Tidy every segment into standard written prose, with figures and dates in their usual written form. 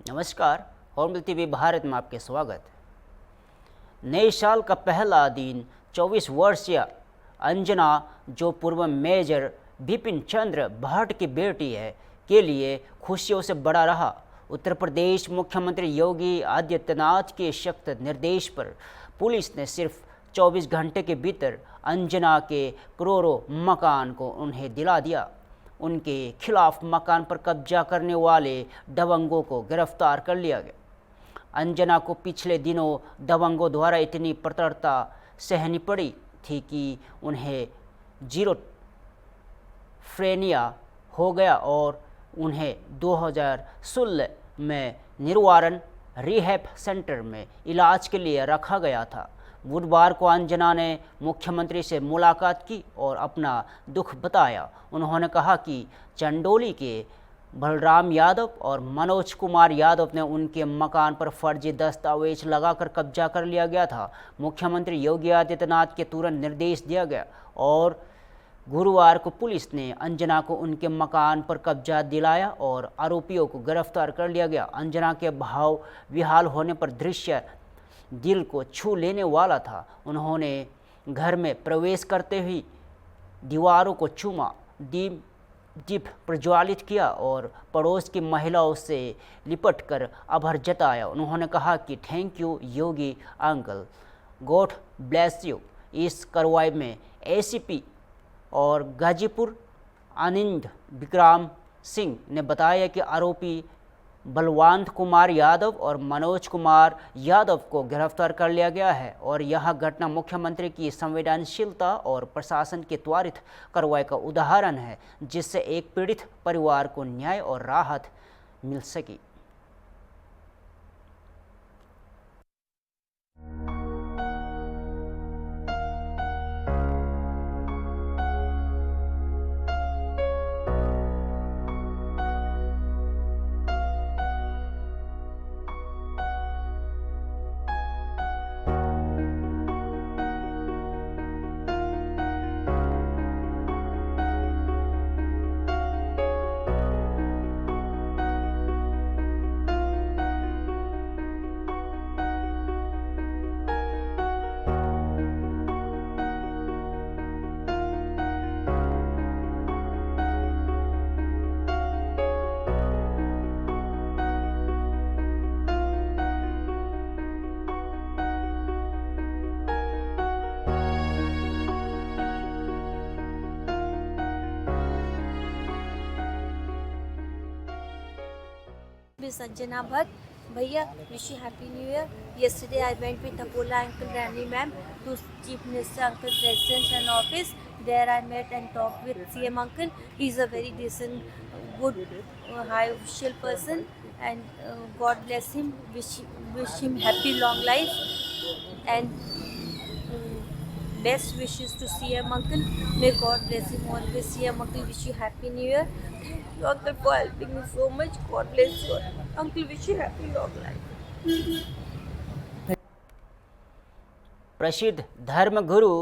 नमस्कार। Hornbill TV Bharat में आपके स्वागत है। नए साल का पहला दिन 24 वर्षीय अंजना, जो पूर्व मेजर बिपिन चंद्र भट्ट की बेटी है, के लिए खुशियों से बड़ा रहा। उत्तर प्रदेश मुख्यमंत्री योगी आदित्यनाथ के सख्त निर्देश पर पुलिस ने सिर्फ 24 घंटे के भीतर अंजना के करोड़ों मकान को उन्हें दिला दिया। उनके खिलाफ मकान पर कब्जा करने वाले दबंगों को गिरफ्तार कर लिया गया। अंजना को पिछले दिनों दबंगों द्वारा इतनी प्रताड़ना सहनी पड़ी थी कि उन्हें जीरोफ्रेनिया हो गया और उन्हें 2016 में निर्वारण रिहैब सेंटर में इलाज के लिए रखा गया था। बुधवार को अंजना ने मुख्यमंत्री से मुलाकात की और अपना दुख बताया। उन्होंने कहा कि चंदौली के बलराम यादव और मनोज कुमार यादव ने उनके मकान पर फर्जी दस्तावेज लगाकर कब्जा कर लिया गया था। मुख्यमंत्री योगी आदित्यनाथ के तुरंत निर्देश दिया गया और गुरुवार को पुलिस ने अंजना को उनके मकान पर कब्जा दिलाया और आरोपियों को गिरफ्तार कर लिया गया। अंजना के भाव विहाल होने पर दृश्य दिल को छू लेने वाला था। उन्होंने घर में प्रवेश करते ही दीवारों को चूमा, दीप प्रज्वालित किया और पड़ोस की महिलाओं से लिपटकर आभार जताया। उन्होंने कहा कि thank you Yogi uncle, God bless you. इस कार्रवाई में एसीपी और गाजीपुर आनंद विक्रम सिंह ने बताया कि आरोपी बलवंत कुमार यादव और मनोज कुमार यादव को गिरफ्तार कर लिया गया है और यह घटना मुख्यमंत्री की संवेदनशीलता और प्रशासन की त्वरित कार्रवाई का उदाहरण है, जिससे एक पीड़ित परिवार को न्याय और राहत मिल सकी। Sanjana Bhatt, Bhaiya, wish you happy new year. Yesterday I went with Apola Uncle Rani ma'am to Chief Minister Uncle's residence and office. There I met and talked with CM Uncle. He's a very decent, good, high official person, and God bless him. Wish him happy long life and best wishes to CM Uncle. May God bless him always. CM Uncle, wish you happy new year. Thank you Uncle for helping me so much. God bless you. Uncle, wish you happy long life. प्रसिद्ध धर्मगुरु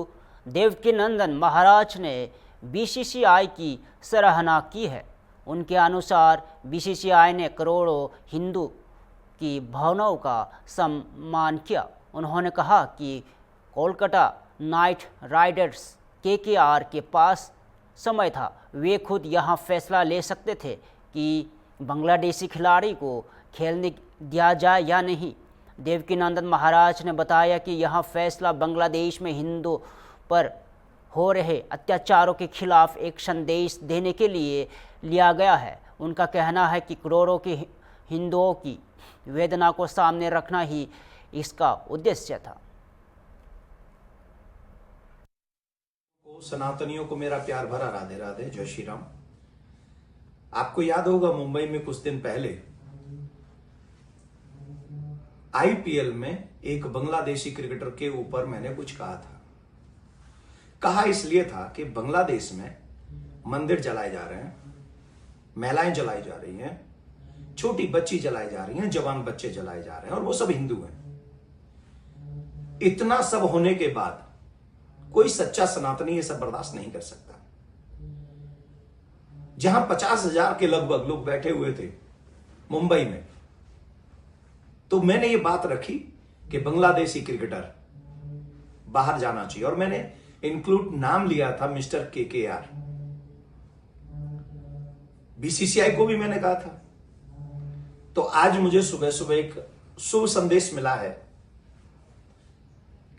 देवकीनंदन महाराज ने BCCI की सराहना की है। उनके अनुसार BCCI ने करोड़ों हिंदू की भावनाओं का सम्मान किया। उन्होंने कहा कि कोलकाता नाइट राइडर्स केकेआर के पास समय था। वे खुद यहां फैसला ले सकते थे कि बांग्लादेशी खिलाड़ी को खेलने दिया जाए या नहीं। देवकीनंदन महाराज ने बताया कि यह फैसला बांग्लादेश में हिंदू पर हो रहे अत्याचारों के खिलाफ एक संदेश देने के लिए लिया गया है। उनका कहना है कि करोड़ों के हिंदुओं की वेदना को सामने रखना ही इसका उद्देश्य था। सनातनियों को मेरा प्यार भरा राधे राधे, जय श्री राम। आपको याद होगा मुंबई में कुछ दिन पहले आईपीएल में एक बांग्लादेशी क्रिकेटर के ऊपर मैंने कुछ कहा इसलिए था कि बांग्लादेश में मंदिर जलाए जा रहे हैं, महिलाएं जलाई जा रही हैं, छोटी बच्ची जलाई जा रही हैं, जवान बच्चे जलाए जा रहे हैं और वो सब हिंदू हैं। इतना सब होने के बाद कोई सच्चा सनातनी ये सब बर्दाश्त नहीं कर सकता। जहां 50,000 के लगभग लोग बैठे हुए थे मुंबई में, तो मैंने ये बात रखी कि बांग्लादेशी क्रिकेटर बाहर जाना चाहिए, और मैंने इंक्लूड नाम लिया था मिस्टर KKR। BCCI को भी मैंने कहा था। तो आज मुझे सुबह सुबह एक शुभ संदेश मिला है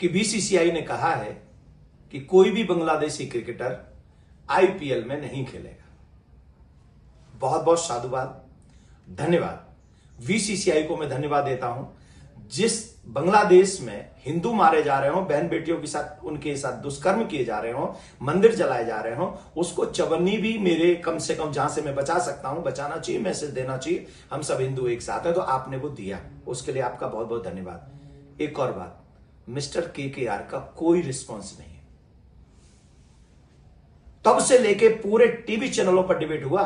कि BCCI ने कहा है कि कोई भी बांग्लादेशी क्रिकेटर IPL में नहीं खेलेगा। बहुत बहुत साधुवाद, धन्यवाद। BCCI को मैं धन्यवाद देता हूं। जिस बांग्लादेश में हिंदू मारे जा रहे हो, बहन बेटियों के साथ उनके साथ दुष्कर्म किए जा रहे हो, मंदिर जलाए जा रहे हो, उसको चवन्नी भी मेरे कम से कम जहां से मैं बचा सकता हूं बचाना चाहिए, मैसेज देना चाहिए। हम सब हिंदू एक साथ हैं, तो आपने वो दिया, उसके लिए आपका बहुत बहुत धन्यवाद। एक और बात, मिस्टर KKR का कोई रिस्पॉन्स नहीं है। तब से लेके पूरे टीवी चैनलों पर डिबेट हुआ,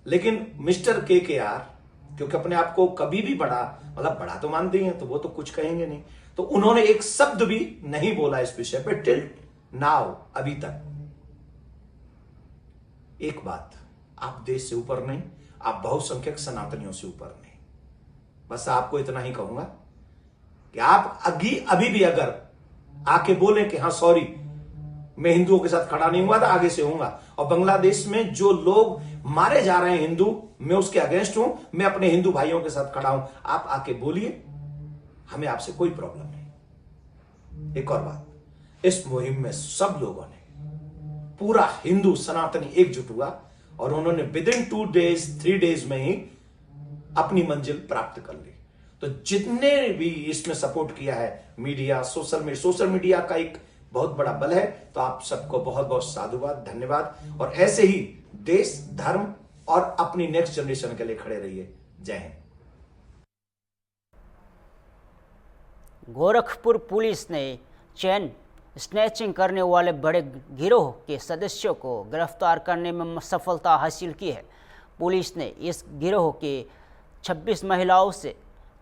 लेकिन मिस्टर KKR क्योंकि अपने आप को कभी भी बड़ा, मतलब बड़ा तो मानते हैं, तो वो तो कुछ कहेंगे नहीं, तो उन्होंने एक शब्द भी नहीं बोला इस विषय पे टिल नाउ, अभी तक। एक बात, आप देश से ऊपर नहीं, आप बहुसंख्यक सनातनियों से ऊपर नहीं। बस आपको इतना ही कहूंगा कि आप अभी भी अगर आके बोले कि हाँ सॉरी, मैं हिंदुओं के साथ खड़ा नहीं हुआ था, आगे से होऊंगा, और बांग्लादेश में जो लोग मारे जा रहे हैं हिंदू, मैं उसके अगेंस्ट हूं, मैं अपने हिंदू भाइयों के साथ खड़ा हूं, आप आके बोलिए, हमें आपसे कोई प्रॉब्लम नहीं। एक और बात, इस मुहिम में सब लोगों ने, पूरा हिंदू सनातनी एकजुट हुआ, और उन्होंने विद इन 2 डेज 3 डेज में ही अपनी मंजिल प्राप्त कर ली। तो जितने भी इसमें सपोर्ट किया है, मीडिया, सोशल मीडिया का एक बहुत बड़ा बल है, तो आप सबको बहुत बहुत साधुवाद, धन्यवाद। और ऐसे ही देश, धर्म और अपनी नेक्स्ट जनरेशन के लिए खड़े रहिए। जय हिंद। गोरखपुर पुलिस ने चैन स्नैचिंग करने वाले बड़े गिरोह के सदस्यों को गिरफ्तार करने में सफलता हासिल की है। पुलिस ने इस गिरोह के 26 महिलाओं से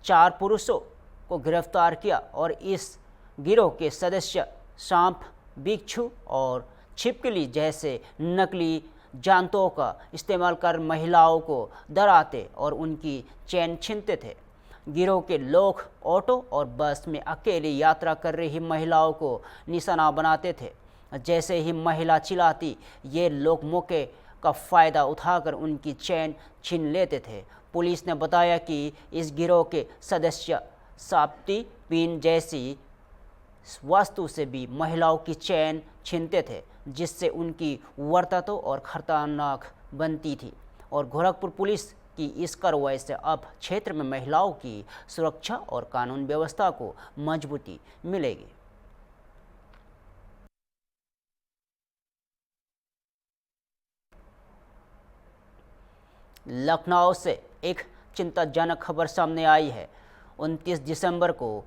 4 पुरुषों को गिरफ्तार किया, और इस गिरोह के सदस्य सांप, बिच्छू और छिपकली जैसे नकली जानतों का इस्तेमाल कर महिलाओं को डराते और उनकी चैन छीनते थे। गिरोह के लोग ऑटो और बस में अकेली यात्रा कर रही महिलाओं को निशाना बनाते थे। जैसे ही महिला चिल्लाती, ये लोग मौके का फ़ायदा उठाकर उनकी चैन छीन लेते थे। पुलिस ने बताया कि इस गिरोह के सदस्य साप्ती पिन जैसी वस्तु से भी महिलाओं की चैन छीनते थे, जिससे उनकी वर्तता और खतरनाक बनती थी। और गोरखपुर पुलिस की इस कार्रवाई से अब क्षेत्र में महिलाओं की सुरक्षा और कानून व्यवस्था को मजबूती मिलेगी। लखनऊ से एक चिंताजनक खबर सामने आई है। 29 दिसंबर को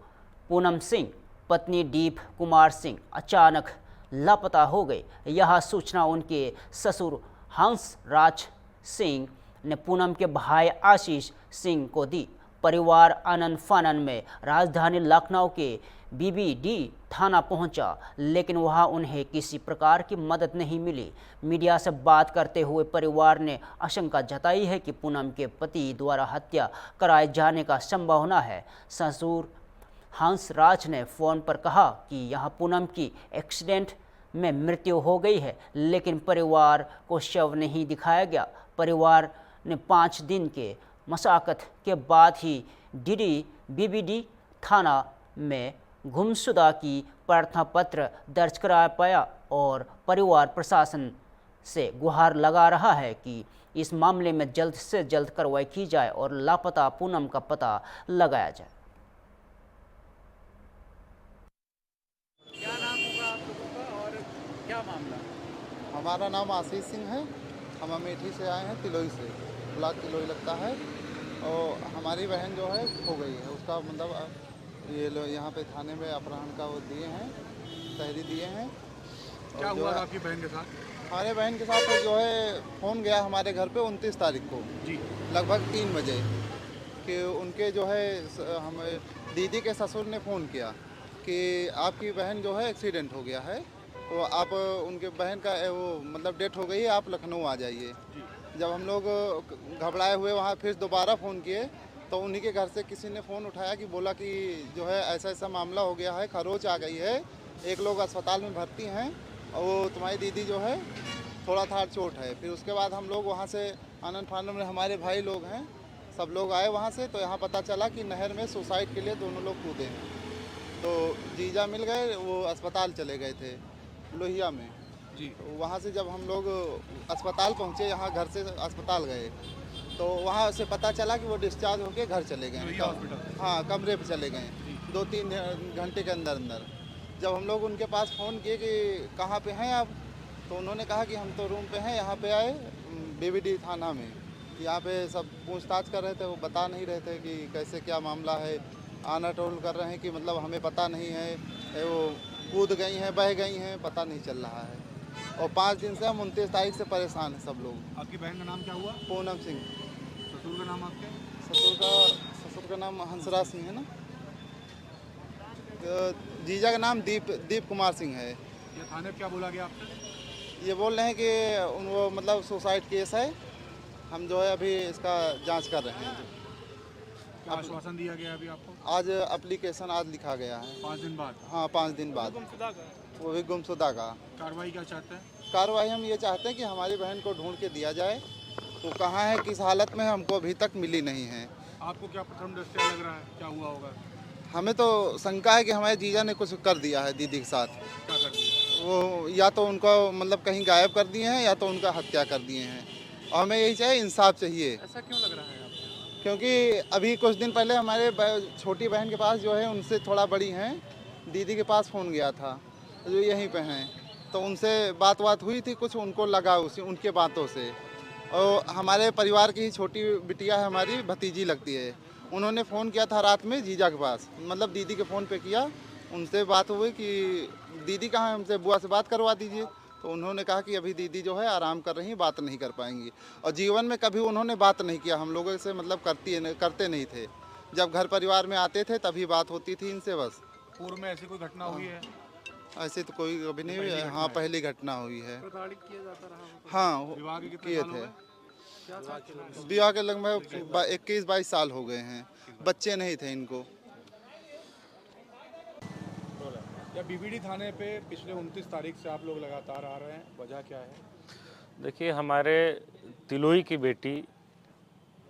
पूनम सिंह पत्नी दीप कुमार सिंह अचानक लापता हो गई। यह सूचना उनके ससुर हंस राज सिंह ने पूनम के भाई आशीष सिंह को दी। परिवार आनंद फानन में राजधानी लखनऊ के BBD थाना पहुंचा, लेकिन वहां उन्हें किसी प्रकार की मदद नहीं मिली। मीडिया से बात करते हुए परिवार ने आशंका जताई है कि पूनम के पति द्वारा हत्या कराए जाने का संभावना है। ससुर हंस राज ने फ़ोन पर कहा कि यहाँ पूनम की एक्सीडेंट में मृत्यु हो गई है, लेकिन परिवार को शव नहीं दिखाया गया। परिवार ने 5 दिन के मशक्क़त के बाद ही BBD थाना में गुमशुदा की प्रार्थना पत्र दर्ज करा पाया, और परिवार प्रशासन से गुहार लगा रहा है कि इस मामले में जल्द से जल्द कार्रवाई की जाए और लापता पूनम का पता लगाया जाए। क्या नाम होगा आप लोगों का और क्या मामला? हमारा नाम आशीष सिंह है। हम अमेठी से आए हैं, तिलोई से, ब्लॉक तिलोई लगता है। और हमारी बहन जो है खो गई है, उसका मतलब ये लोग यहाँ पे थाने में अपहरण का वो दिए हैं, तहरीर दिए हैं। क्या हुआ आपकी बहन के साथ? हमारे बहन के साथ जो है फ़ोन गया हमारे घर पे 29 तारीख को जी लगभग 3 बजे कि उनके जो है हम दीदी के ससुर ने फ़ोन किया कि आपकी बहन जो है एक्सीडेंट हो गया है, तो आप उनके बहन का वो मतलब डेथ हो गई है, आप लखनऊ आ जाइए। जब हम लोग घबराए हुए वहाँ फिर दोबारा फ़ोन किए तो उन्हीं के घर से किसी ने फ़ोन उठाया कि बोला कि जो है ऐसा ऐसा मामला हो गया है, खरोच आ गई है, एक लोग अस्पताल में भर्ती हैं और वो तुम्हारी दीदी जो है थोड़ा था चोट है। फिर उसके बाद हम लोग वहाँ से आनंद फानंद में हमारे भाई लोग हैं, सब लोग आए वहाँ से, तो यहाँ पता चला कि नहर में सुसाइड के लिए दोनों लोग कूदे हैं। तो जीजा मिल गए, वो अस्पताल चले गए थे लोहिया में जी। तो वहाँ से जब हम लोग अस्पताल पहुँचे, यहाँ घर से अस्पताल गए, तो वहाँ से पता चला कि वो डिस्चार्ज होके घर चले गए। लोहिया हॉस्पिटल। हाँ, कमरे पे चले गए 2-3 घंटे के अंदर अंदर। जब हम लोग उनके पास फ़ोन किए कि कहाँ पे हैं आप, तो उन्होंने कहा कि हम तो रूम पे हैं, यहाँ पे आए बीबीडी थाना में। यहाँ पे सब पूछताछ कर रहे थे, वो बता नहीं रहे थे कि कैसे क्या मामला है। आना टोल कर रहे हैं कि मतलब हमें पता नहीं है, वो कूद गई हैं, बह गई हैं, पता नहीं चल रहा है। और 5 दिन से हम 29 तारीख से परेशान हैं सब लोग। आपकी बहन का नाम क्या हुआ? पूनम सिंह। ससुर का नाम आपके? ससुर का नाम हंसराज सिंह है ना। जीजा का नाम दीप कुमार सिंह है। ये थाने पे क्या बोला गया आपसे? ये बोल रहे हैं कि वो मतलब सुसाइड केस है, हम जो है अभी इसका जांच कर रहे हैं। क्या आश्वासन दिया गया अभी आपको? आज एप्लीकेशन आज लिखा गया है। 5 दिन बाद? हाँ, 5 दिन बाद। वो भी गुमशुदा का। कार्रवाई क्या चाहते हैं? कार्रवाई हम ये चाहते हैं कि हमारी बहन को ढूंढ के दिया जाए। तो कहाँ है, किस हालत में है, हमको अभी तक मिली नहीं है। आपको क्या प्रथम दृष्टया लग रहा है, क्या हुआ होगा? हमें तो शंका है कि हमारे जीजा ने कुछ कर दिया है दीदी के साथ। क्या कर दिया? वो या तो उनको मतलब कहीं गायब कर दिए हैं या तो उनका हत्या कर दिए हैं, और हमें यही चाहिए, इंसाफ चाहिए। ऐसा क्यों लग रहा है आपको? क्योंकि अभी कुछ दिन पहले हमारे छोटी बहन के पास जो है, उनसे थोड़ा बड़ी हैं, दीदी के पास फ़ोन गया था जो यहीं पे हैं, तो उनसे बात हुई थी, कुछ उनको लगा उनके बातों से। और हमारे परिवार की ही छोटी बिटिया है, हमारी भतीजी लगती है, उन्होंने फ़ोन किया था रात में जीजा के पास, मतलब दीदी के फ़ोन पे किया, उनसे बात हुई कि दीदी कहाँ है, हमसे बुआ से बात करवा दीजिए। तो उन्होंने कहा कि अभी दीदी जो है आराम कर रही, बात नहीं कर पाएंगी। और जीवन में कभी उन्होंने बात नहीं किया हम लोगों से, मतलब करते नहीं थे। जब घर परिवार में आते थे तभी बात होती थी इनसे बस। पूर्व में ऐसी कोई घटना हुई है? ऐसे तो कोई अभी नहीं हुई है। हाँ, पहली घटना हुई है। प्रताड़ित किया जाता रहा? हाँ, विवाह के कितने किए साल हो थे। गए? क्या साल चला है? विवाह के लगभग 21-22 साल हो गए हैं, बच्चे नहीं थे इनको। या बीबीडी थाने पे पिछले 29 तारीख से आप लोग लगातार आ रहे हैं, वजह क्या है? देखिए, हमारे तिलोई की बेटी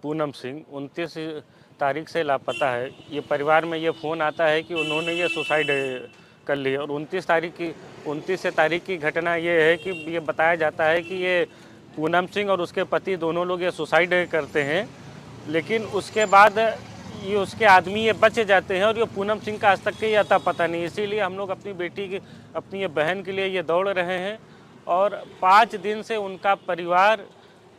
पूनम सिंह 29 तारीख से लापता है। ये परिवार में ये फ़ोन आता है कि उन्होंने ये सुसाइड कर ली। और 29 तारीख की घटना ये है कि ये बताया जाता है कि ये पूनम सिंह और उसके पति दोनों लोग ये सुसाइड करते हैं, लेकिन उसके बाद ये उसके आदमी ये बच जाते हैं और ये पूनम सिंह का आज तक के अता पता नहीं। इसीलिए हम लोग अपनी बेटी की, अपनी ये बहन के लिए ये दौड़ रहे हैं। और 5 दिन से उनका परिवार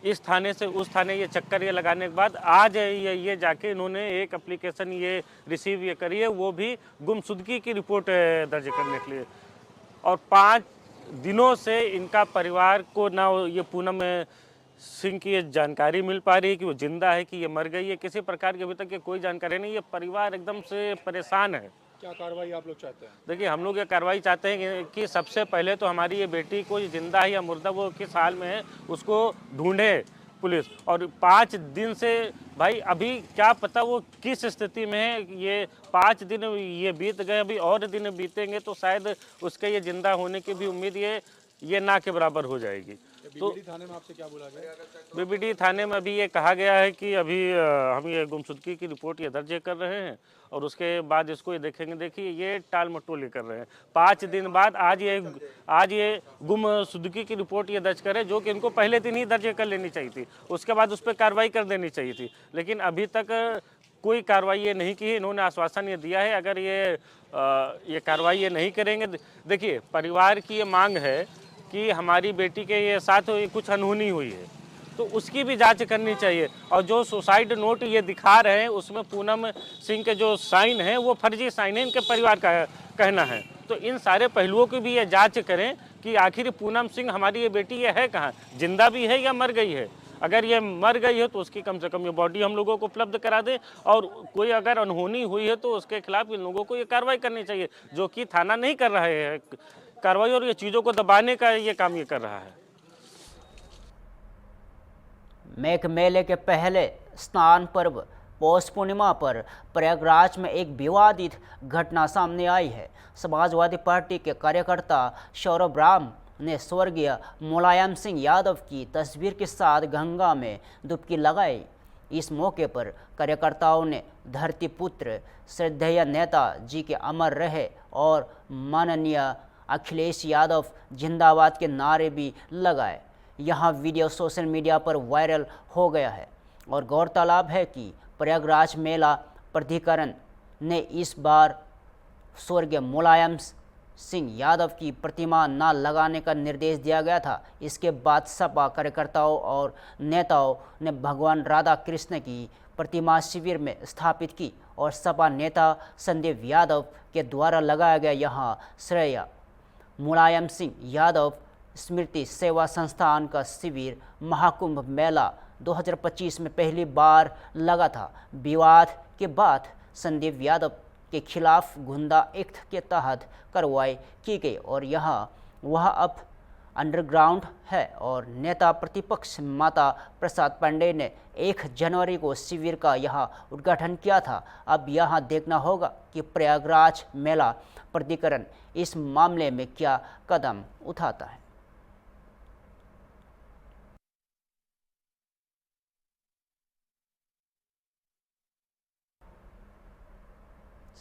इस थाने से उस थाने ये चक्कर ये लगाने के बाद आज ये जाके इन्होंने एक एप्लीकेशन ये रिसीव ये करी है, वो भी गुमशुदगी की रिपोर्ट दर्ज करने के लिए। और 5 दिनों से इनका परिवार को ना ये पूनम सिंह की ये जानकारी मिल पा रही है कि वो जिंदा है कि ये मर गई है, किसी प्रकार की अभी तक ये कोई जानकारी नहीं। ये परिवार एकदम से परेशान है। क्या कार्रवाई आप लोग चाहते हैं? देखिए, हम लोग ये कार्रवाई चाहते हैं कि सबसे पहले तो हमारी ये बेटी को जिंदा है या मुर्दा, वो किस हाल में है उसको ढूंढे पुलिस। और 5 दिन से भाई अभी क्या पता वो किस स्थिति में है। ये 5 दिन ये बीत गए, अभी और दिन बीतेंगे तो शायद उसके ये जिंदा होने की भी उम्मीद ये ना के बराबर हो जाएगी। तो बीबीडी थाने में आपसे क्या बोला गया? बीबीडी थाने में अभी ये कहा गया है कि अभी हम ये गुमशुदगी की रिपोर्ट ये दर्ज कर रहे हैं और उसके बाद इसको ये देखेंगे। देखिए, ये टाल मटोल कर रहे हैं। 5 दिन बाद आज ये गुमशुदगी की रिपोर्ट ये दर्ज करें, जो कि इनको पहले दिन ही दर्ज कर लेनी चाहिए थी, उसके बाद उस पर कार्रवाई कर देनी चाहिए थी। लेकिन अभी तक कोई कार्रवाई ये नहीं की। इन्होंने आश्वासन ये दिया है अगर ये कार्रवाई ये नहीं करेंगे। देखिए, परिवार की ये मांग है कि हमारी बेटी के ये साथ कुछ अनहोनी हुई है तो उसकी भी जांच करनी चाहिए। और जो सुसाइड नोट ये दिखा रहे हैं उसमें पूनम सिंह के जो साइन है वो फर्जी साइन है, इनके परिवार का कहना है। तो इन सारे पहलुओं की भी ये जांच करें कि आखिर पूनम सिंह हमारी ये बेटी ये है कहाँ, जिंदा भी है या मर गई है। अगर ये मर गई है तो उसकी कम से कम ये बॉडी हम लोगों को उपलब्ध करा दे, और कोई अगर अनहोनी हुई है तो उसके खिलाफ इन लोगों को ये कार्रवाई करनी चाहिए, जो कि थाना नहीं कर रहा है कार्रवाई, और ये चीज़ों को दबाने का ये काम ये कर रहा है। मेघ मेले के पहले स्नान पर्व पौष पूर्णिमा पर प्रयागराज में एक विवादित घटना सामने आई है। समाजवादी पार्टी के कार्यकर्ता सौरभ राम ने स्वर्गीय मुलायम सिंह यादव की तस्वीर के साथ गंगा में डुबकी लगाई। इस मौके पर कार्यकर्ताओं ने धरती पुत्र श्रद्धेय नेता जी के अमर रहे और माननीय अखिलेश यादव जिंदाबाद के नारे भी लगाए। यह वीडियो सोशल मीडिया पर वायरल हो गया है और गौरतलब है कि प्रयागराज मेला प्राधिकरण ने इस बार स्वर्गीय मुलायम सिंह यादव की प्रतिमा न लगाने का निर्देश दिया गया था। इसके बाद सपा कार्यकर्ताओं और नेताओं ने भगवान राधा कृष्ण की प्रतिमा शिविर में स्थापित की और सपा नेता संदीप यादव के द्वारा लगाया गया यहाँ श्रेय मुलायम सिंह यादव स्मृति सेवा संस्थान का शिविर महाकुंभ मेला 2025 में पहली बार लगा था। विवाद के बाद संदीप यादव के खिलाफ गुंडा एक्ट के तहत कार्रवाई की गई और वह अब अंडरग्राउंड है और नेता प्रतिपक्ष माता प्रसाद पांडे ने 1 जनवरी को शिविर का यहाँ उद्घाटन किया था। अब यहाँ देखना होगा कि प्रयागराज मेला प्राधिकरण इस मामले में क्या कदम उठाता है।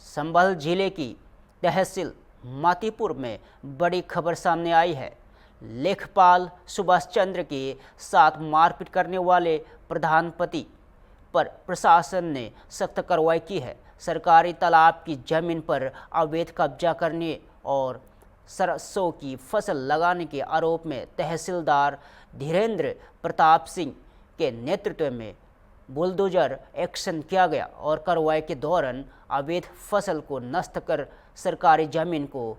संभल जिले की तहसील मातीपुर में बड़ी खबर सामने आई है। लेखपाल सुभाष चंद्र के साथ मारपीट करने वाले प्रधानपति पर प्रशासन ने सख्त कार्रवाई की है। सरकारी तालाब की जमीन पर अवैध कब्जा करने और सरसों की फसल लगाने के आरोप में तहसीलदार धीरेन्द्र प्रताप सिंह के नेतृत्व में बुलडोजर एक्शन किया गया और कार्रवाई के दौरान अवैध फसल को नष्ट कर सरकारी जमीन को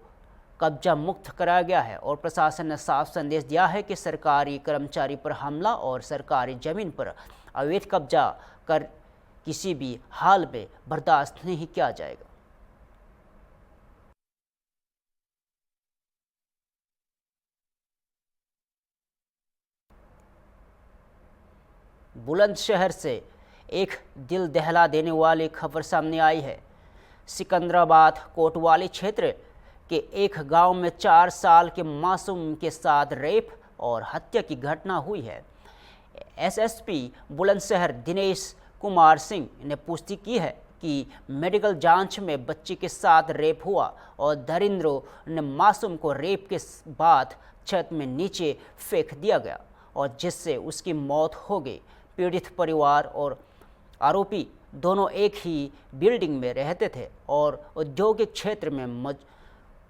कब्जा मुक्त कराया गया है और प्रशासन ने साफ संदेश दिया है कि सरकारी कर्मचारी पर हमला और सरकारी जमीन पर अवैध कब्जा कर किसी भी हाल में बर्दाश्त नहीं किया जाएगा। बुलंदशहर से एक दिल दहला देने वाली खबर सामने आई है। सिकंदराबाद कोतवाली क्षेत्र के एक गांव में 4 साल के मासूम के साथ रेप और हत्या की घटना हुई है। एसएसपी बुलंदशहर दिनेश कुमार सिंह ने पुष्टि की है कि मेडिकल जांच में बच्ची के साथ रेप हुआ और दरिंद्रों ने मासूम को रेप के बाद छत में नीचे फेंक दिया गया और जिससे उसकी मौत हो गई। पीड़ित परिवार और आरोपी दोनों एक ही बिल्डिंग में रहते थे और औद्योगिक क्षेत्र में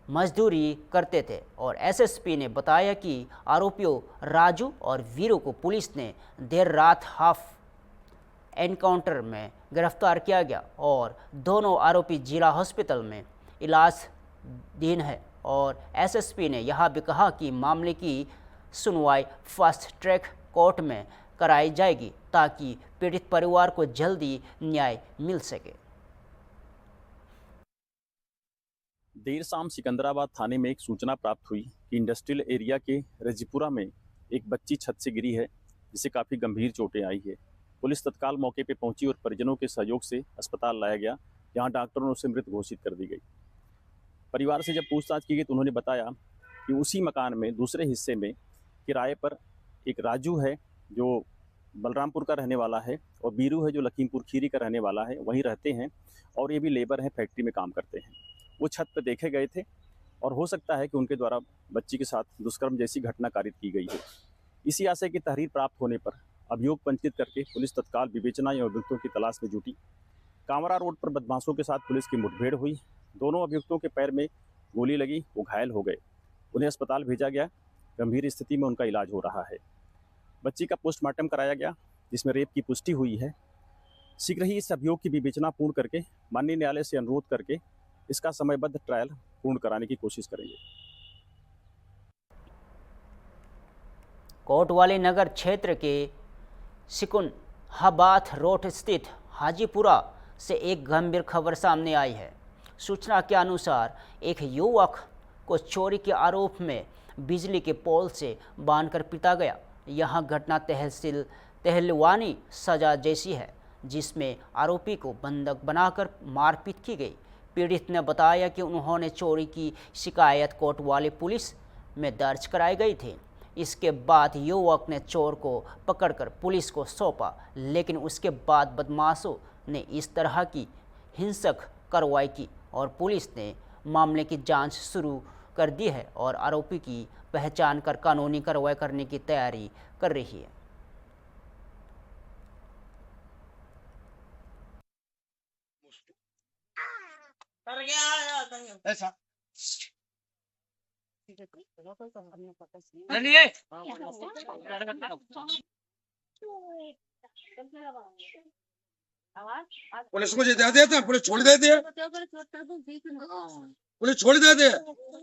मजदूरी करते थे और एसएसपी ने बताया कि आरोपियों राजू और वीरू को पुलिस ने देर रात हाफ एनकाउंटर में गिरफ्तार किया गया और दोनों आरोपी जिला हॉस्पिटल में इलाजधीन है और एसएसपी ने यह भी कहा कि मामले की सुनवाई फास्ट ट्रैक कोर्ट में कराई जाएगी ताकि पीड़ित परिवार को जल्दी न्याय मिल सके। देर शाम सिकंदराबाद थाने में एक सूचना प्राप्त हुई कि इंडस्ट्रियल एरिया के रजीपुरा में एक बच्ची छत से गिरी है जिसे काफ़ी गंभीर चोटें आई है। पुलिस तत्काल मौके पर पहुंची और परिजनों के सहयोग से अस्पताल लाया गया, जहां डॉक्टरों ने उसे मृत घोषित कर दी गई। परिवार से जब पूछताछ की गई तो उन्होंने बताया कि उसी मकान में दूसरे हिस्से में किराए पर एक राजू है जो बलरामपुर का रहने वाला है और बीरू है जो लखीमपुर खीरी का रहने वाला है, वहीं रहते हैं और ये भी लेबर हैं, फैक्ट्री में काम करते हैं। वो छत पर देखे गए थे और हो सकता है कि उनके द्वारा बच्ची के साथ दुष्कर्म जैसी घटना कारित की गई है। इसी आशय की तहरीर प्राप्त होने पर अभियोग पंजीकृत करके पुलिस तत्काल विवेचना या अभियुक्तों की तलाश में जुटी। कांवरा रोड पर बदमाशों के साथ पुलिस की मुठभेड़ हुई। दोनों अभियुक्तों के पैर में गोली लगी, वो घायल हो गए। उन्हें अस्पताल भेजा गया, गंभीर स्थिति में उनका इलाज हो रहा है। बच्ची का पोस्टमार्टम कराया गया जिसमें रेप की पुष्टि हुई है। शीघ्र ही इस अभियोग की विवेचना पूर्ण करके माननीय न्यायालय से अनुरोध करके इसका समयबद्ध ट्रायल पूर्ण कराने की कोशिश करेंगे। कोतवाली नगर क्षेत्र के सिकुंद्राबाद रोड स्थित हाजीपुरा से एक गंभीर खबर सामने आई है। सूचना के अनुसार एक युवक को चोरी के आरोप में बिजली के पोल से बांधकर पीटा गया। यह घटना तहलवानी सजा जैसी है। जिसमें आरोपी को बंधक बनाकर मारपीट की गई। पीड़ित ने बताया कि उन्होंने चोरी की शिकायत कोतवाली पुलिस में दर्ज कराई गई थी। इसके बाद युवक ने चोर को पकड़कर पुलिस को सौंपा, लेकिन उसके बाद बदमाशों ने इस तरह की हिंसक कार्रवाई की और पुलिस ने मामले की जांच शुरू कर दी है और आरोपी की पहचान कर कानूनी कार्रवाई करने की तैयारी कर रही है। पुलिस को दे देते, पुलिस छोड़ देती है, पुलिस छोड़ देते है।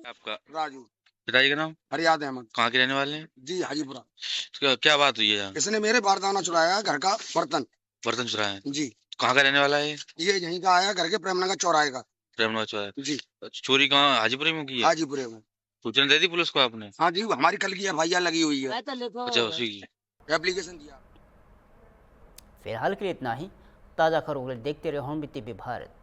आपका राजू, पिताजी का नाम? फरियाद अहमद कहाँ के रहने वाले हैं? जी, हाजीपुरा। क्या बात हुई है यहाँ? इसने मेरे बारदाना चुराया, घर का बर्तन चुराए हैं? जी। कहाँ का रहने वाला है ये यहीं का आया, घर के प्रेमनगर चौराहे का। प्रेमनगर चौराहे जी। चोरी कहाँ? हाजीपुर में की है? हाजीपुरे में। सूचना दे दी पुलिस को आपने? हाँ जी, हमारी कल की एफआईआर लगी हुई है। अच्छा, उसी की एप्लीकेशन दिया। फिलहाल के लिए इतना ही। ताज़ा खबरों के लिए देखते रहो होम टीवी भारत।